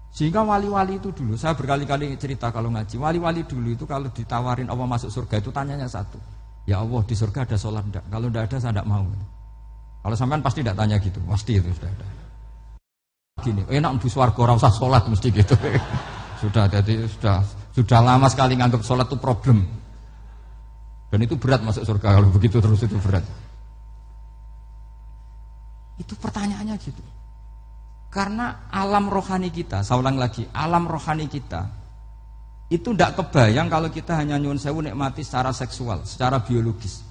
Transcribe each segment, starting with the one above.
Sehingga wali-wali itu dulu, saya berkali-kali cerita kalau ngaji, wali-wali dulu itu kalau ditawarin Allah masuk surga itu tanyanya satu, ya Allah di surga ada sholat enggak? Kalau enggak ada saya enggak mau. Kalau sampean pasti enggak tanya gitu, pasti itu sudah ada. Gini, enak mlebu swarga ora usah sholat mesti gitu. Sudah, jadi sudah lama sekali nganggap sholat itu problem. Dan itu berat masuk surga kalau begitu terus itu berat. Itu pertanyaannya gitu. Karena alam rohani kita, saya ulang lagi, alam rohani kita itu tidak kebayang kalau kita hanya nyuwun sewu nikmati secara seksual, secara biologis.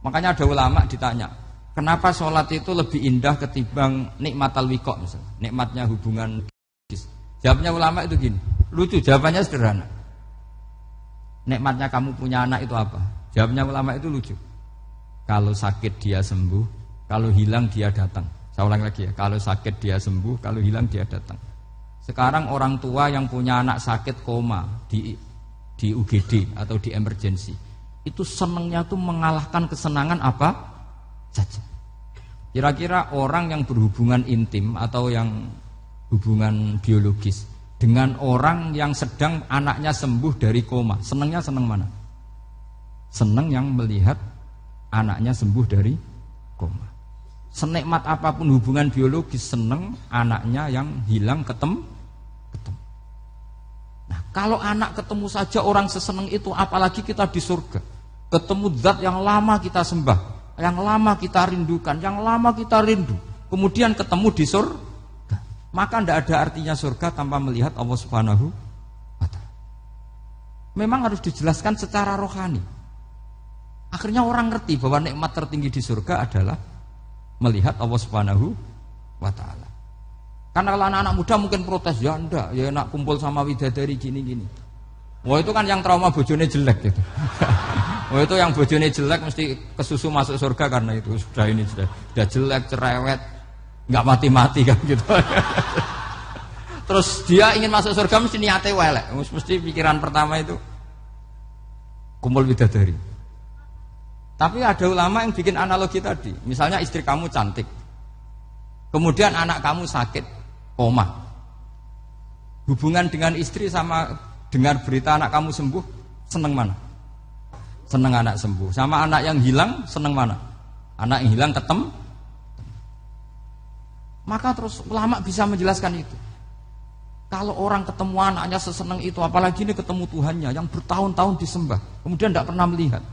Makanya ada ulama ditanya, kenapa sholat itu lebih indah ketimbang nikmatal wiqo misalnya, nikmatnya hubungan biologis. Jawabnya ulama itu gini, lucu, jawabannya sederhana. Nikmatnya kamu punya anak itu apa? Jawabnya ulama itu lucu. Kalau sakit dia sembuh, kalau hilang dia datang. Saya ulang lagi ya, kalau sakit dia sembuh, kalau hilang dia datang. Sekarang orang tua yang punya anak sakit koma di UGD atau di emergency, itu senangnya tuh mengalahkan kesenangan apa saja. Kira-kira orang yang berhubungan intim atau yang hubungan biologis dengan orang yang sedang anaknya sembuh dari koma, senangnya senang mana? Senang yang melihat anaknya sembuh dari koma. Senikmat apapun hubungan biologis, senang anaknya yang hilang ketemu. Nah, kalau anak ketemu saja orang sesenang itu, apalagi kita di surga, ketemu zat yang lama kita sembah, yang lama kita rindukan, yang lama kita rindu, kemudian ketemu di surga, maka tidak ada artinya surga tanpa melihat Allah Subhanahu wa ta'ala. Memang harus dijelaskan secara rohani. Akhirnya orang ngerti bahwa nikmat tertinggi di surga adalah melihat Allah Subhanahu wa ta'ala. Karena kalau anak-anak muda mungkin protes, ya enggak, ya enak kumpul sama widadari gini-gini. Wah itu kan yang trauma bojone jelek gitu. Wah itu yang bojone jelek mesti kesusu masuk surga karena itu sudah jelek, cerewet, nggak mati-mati kan gitu. Terus dia ingin masuk surga mesti niatnya welek, mesti pikiran pertama itu kumpul widadari. Tapi ada ulama yang bikin analogi tadi, misalnya istri kamu cantik, kemudian anak kamu sakit, koma. Hubungan dengan istri sama dengar berita anak kamu sembuh, seneng mana? Seneng anak sembuh. Sama anak yang hilang, seneng mana? Anak yang hilang ketemu. Maka terus ulama bisa menjelaskan itu. Kalau orang ketemu anaknya seseneng itu, apalagi ini ketemu Tuhannya yang bertahun-tahun disembah, kemudian tidak pernah melihat.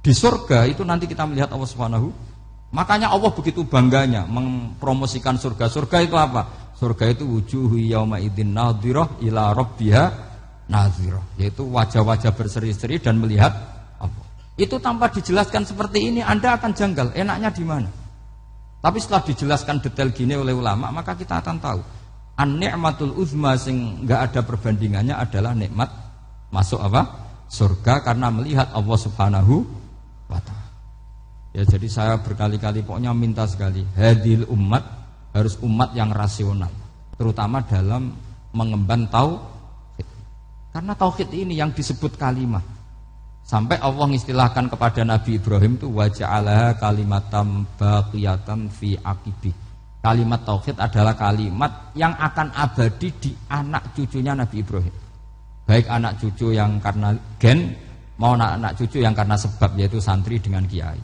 Di surga itu nanti kita melihat Allah Subhanahu. Makanya Allah begitu bangganya mempromosikan surga. Surga itu apa? Surga itu wujuhu yauma idzin nadhirah ila rabbiha nadhirah, yaitu wajah-wajah berseri-seri dan melihat Allah. Itu tanpa dijelaskan seperti ini Anda akan janggal, enaknya di mana? Tapi setelah dijelaskan detail gini oleh ulama, maka kita akan tahu an-ni'matul uzma sing enggak ada perbandingannya adalah nikmat masuk apa? Surga karena melihat Allah Subhanahu wa ta'ala. Ya jadi saya berkali-kali pokoknya minta sekali, hadil umat harus umat yang rasional, terutama dalam mengemban tauhid. Karena tauhid ini yang disebut kalimah. Sampai Allah mengistilahkan kepada Nabi Ibrahim itu waja'alaha kalimatam baqiyatan fi aqibi. Kalimat tauhid adalah kalimat yang akan abadi di anak cucunya Nabi Ibrahim. Baik anak cucu yang karena gen mau anak cucu yang karena sebab, yaitu santri dengan kiai.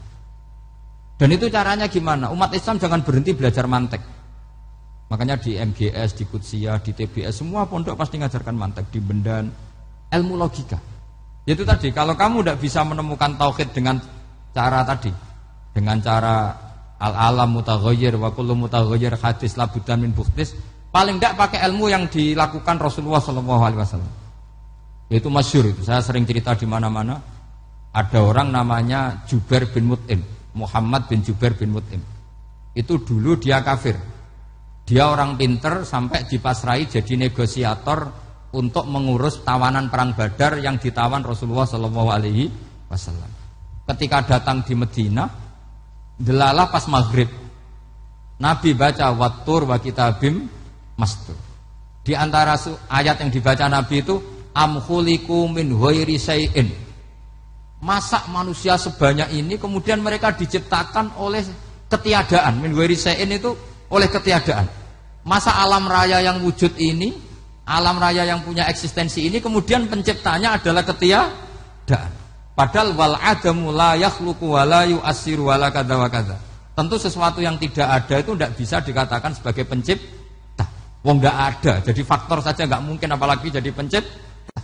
Dan itu caranya gimana? Umat Islam jangan berhenti belajar mantek. Makanya di MGS, di Qudsiyah, di TBS semua pondok pasti ngajarkan mantek, di Bendan, ilmu logika. Itu tadi, kalau kamu tidak bisa menemukan tauhid dengan cara tadi, dengan cara al-alam mutaghayyir wa kullu mutaghayyir hadis la budda min bukhtis, paling tidak pakai ilmu yang dilakukan Rasulullah SAW. Itu masyhur itu. Saya sering cerita di mana-mana. Ada orang namanya Jubair bin Mut'im, Muhammad bin Jubair bin Mut'im. Itu dulu dia kafir. Dia orang pinter sampai dipasrai jadi negosiator untuk mengurus tawanan perang Badar yang ditawan Rasulullah SAW. Ketika datang di Medina, delalah pas maghrib, Nabi baca wattur wa kitabim mastur. Di antara ayat yang dibaca Nabi itu am khuliqu min ghairi syai'in. Masa manusia sebanyak ini kemudian mereka diciptakan oleh ketiadaan. Min ghairi syai'in itu oleh ketiadaan. Masa alam raya yang wujud ini, alam raya yang punya eksistensi ini, kemudian penciptanya adalah ketiadaan. Padahal wal adamu la yakhluqu wa la yu'assiru wa la kadza wa kadza. Tentu sesuatu yang tidak ada itu tidak bisa dikatakan sebagai pencipta. Wong nggak ada, jadi faktor saja nggak mungkin, apalagi jadi pencipta.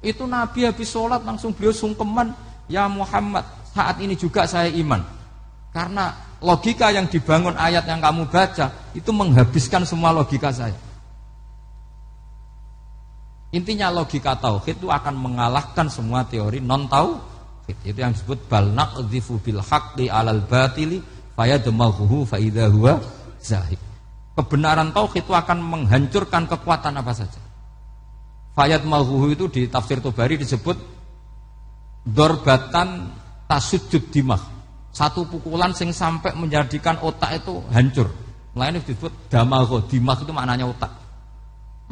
Itu Nabi habis sholat langsung beliau sungkeman, ya Muhammad, saat ini juga saya iman. Karena logika yang dibangun ayat yang kamu baca itu menghabiskan semua logika saya. Intinya logika tauhid itu akan mengalahkan semua teori non tauhid. Itu yang disebut bal naqdhifu bil haqqi 'alal batili fayadmaghuhu fa idza huwa zahid. Kebenaran tauhid itu akan menghancurkan kekuatan apa saja. Fayadmaghuhu itu di tafsir Tobari disebut dorbatan tasujud dimah. Satu pukulan sing sampai menjadikan otak itu hancur. Lainnya disebut damagho, dimah itu maknanya otak.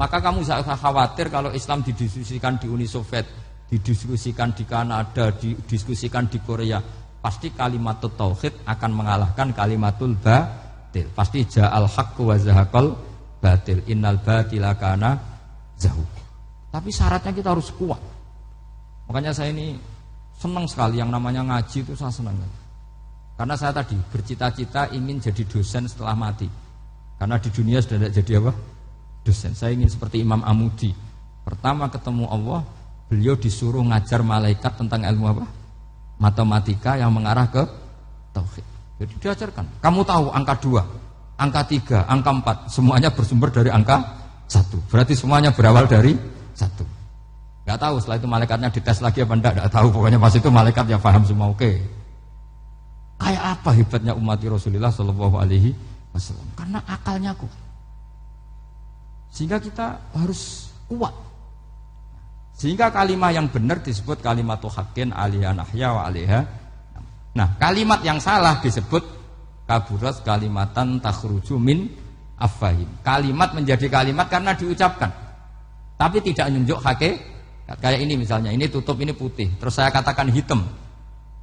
Maka kamu jangan khawatir kalau Islam didiskusikan di Uni Soviet, didiskusikan di Kanada, didiskusikan di Korea. Pasti kalimat tauhid akan mengalahkan kalimatul batil. Pasti ja'al haqqu wa zahaqal batil. Innal batila kana zahuq. Tapi syaratnya kita harus kuat. Makanya saya ini senang sekali yang namanya ngaji itu saya senang. Karena saya tadi bercita-cita ingin jadi dosen setelah mati. Karena di dunia sudah tidak jadi apa? Dosen. Saya ingin seperti Imam Amudi. Pertama ketemu Allah, beliau disuruh ngajar malaikat tentang ilmu apa? Matematika yang mengarah ke tauhid. Jadi diajarkan. Kamu tahu angka 2, angka 3, angka 4, semuanya bersumber dari angka 1. Berarti semuanya berawal dari 1. Gak tahu setelah itu malaikatnya dites lagi apa enggak tahu. Pokoknya pas itu malaikat ya paham semua. Oke. Kayak apa hebatnya umat Rasulullah Shallallahu Alaihi Wasallam? Karena akalnya kuat. Sehingga kita harus kuat. Sehingga kalimat yang benar disebut kalimatu haqqin 'alaiha nahya wa 'alaiha. Nah, kalimat yang salah disebut kaburat kalimatan takhruju min afwahim. Kalimat menjadi kalimat karena diucapkan, tapi tidak menunjuk hakikat. Kayak ini misalnya, ini tutup, ini putih. Terus saya katakan hitam.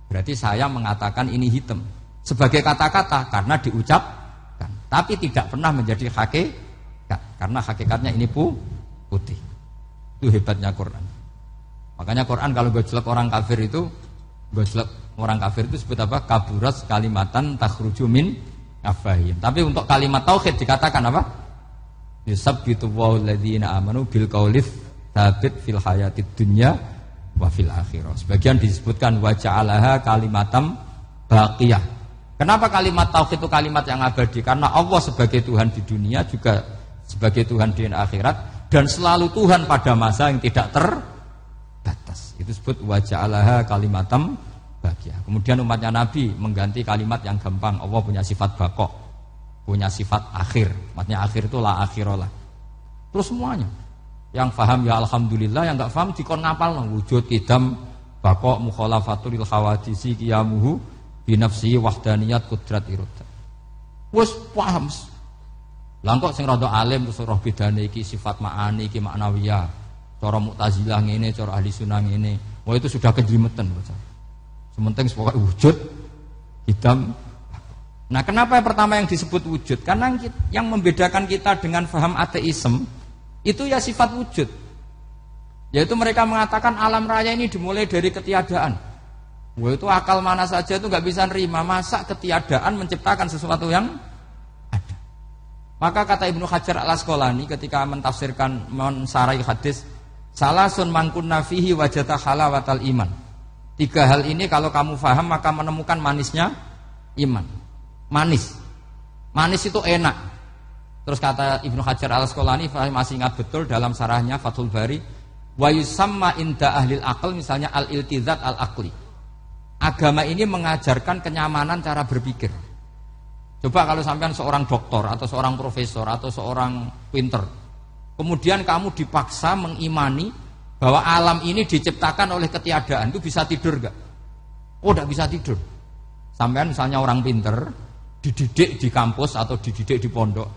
Berarti saya mengatakan ini hitam sebagai kata-kata karena diucapkan, tapi tidak pernah menjadi hakikat. Karena hakikatnya ini putih. Itu hebatnya Quran. Makanya Quran kalau gojlek orang kafir itu, gojlek orang kafir itu sebut apa? Kaburas kalimatan takhruju min afwahihim. Tapi untuk kalimat tauhid dikatakan apa? Yusabbitu walladzina amanu bil qaulif tsabit fil hayatid dunya wa fil akhirah. Sebagian disebutkan wa ja'alaha kalimatam baqiyah. Kenapa kalimat tauhid itu kalimat yang abadi? Karena Allah sebagai Tuhan di dunia juga sebagai Tuhan di akhirat, dan selalu Tuhan pada masa yang tidak terbatas. Itu disebut wa ja'alaha kalimatam baqiyah. Kemudian umatnya Nabi mengganti kalimat yang gampang. Allah punya sifat baqo, punya sifat akhir. Maksudnya akhir itu la akhirullah. Terus semuanya. Yang paham ya alhamdulillah, yang enggak paham dikon ngapal wujud qidam baqo mukhalafatul khawadisi qiyamuhu bi nafsihi wahdaniyat qudrat irada. Wes paham. Lah kok sing rada alim terus roh bedane iki sifat ma'ani iki maknawiyah. Cara Mu'tazilah ngene, cara Ahli Sunnah ngene. Wah itu sudah kejlimetan bocah. Sementing pokoke wujud hitam. Nah, kenapa yang pertama yang disebut wujud? Karena yang membedakan kita dengan paham ateisme itu ya sifat wujud. Yaitu mereka mengatakan alam raya ini dimulai dari ketiadaan. Wah itu akal mana saja itu nggak bisa nerima, masa ketiadaan menciptakan sesuatu yang ada. Maka kata Ibnu Hajar Al-Asqalani ketika mentafsirkan mensarai hadis, salasun mangkunna fihi wajata halawatal iman. 3 hal ini kalau kamu faham maka menemukan manisnya iman. Manis itu enak. Terus kata Ibnu Hajar Al-Asqalani, masih ingat betul dalam sarahnya Fathul Bari, wa yusamma inda ahlil aql, misalnya al-iltizat al-aqli. Agama ini mengajarkan kenyamanan cara berpikir. Coba kalau sampean seorang doktor atau seorang profesor atau seorang pinter, kemudian kamu dipaksa mengimani bahwa alam ini diciptakan oleh ketiadaan, itu bisa tidur gak? Oh, tidak bisa tidur. Sampean misalnya orang pinter, dididik di kampus atau dididik di pondok,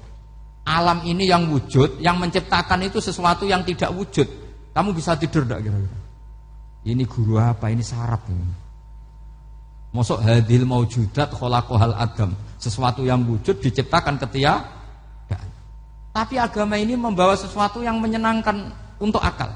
alam ini yang wujud, yang menciptakan itu sesuatu yang tidak wujud, kamu bisa tidur gak kira-kira? Ini guru apa? Ini sarap ini. Mosok hadil maujudat khalaqahal adam, sesuatu yang wujud diciptakan ketiadaan. Tapi agama ini membawa sesuatu yang menyenangkan untuk akal.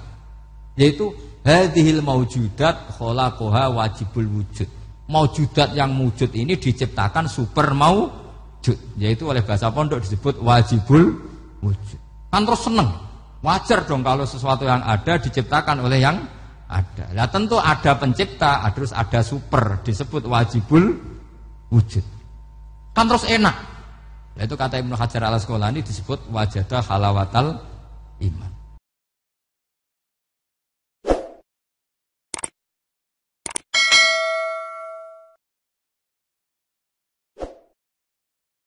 Yaitu hadhil maujudat khalaqaha wajibul wujud. Maujudat yang wujud ini diciptakan super maujud, yaitu oleh bahasa pondok disebut wajibul wujud. Kan terus seneng. Wajar dong kalau sesuatu yang ada diciptakan oleh yang ada. Nah tentu ada pencipta, terus ada super, disebut wajibul wujud. Kan terus enak. Nah, itu kata Ibnu Hajar al Asqalani disebut wajadah halawatal iman.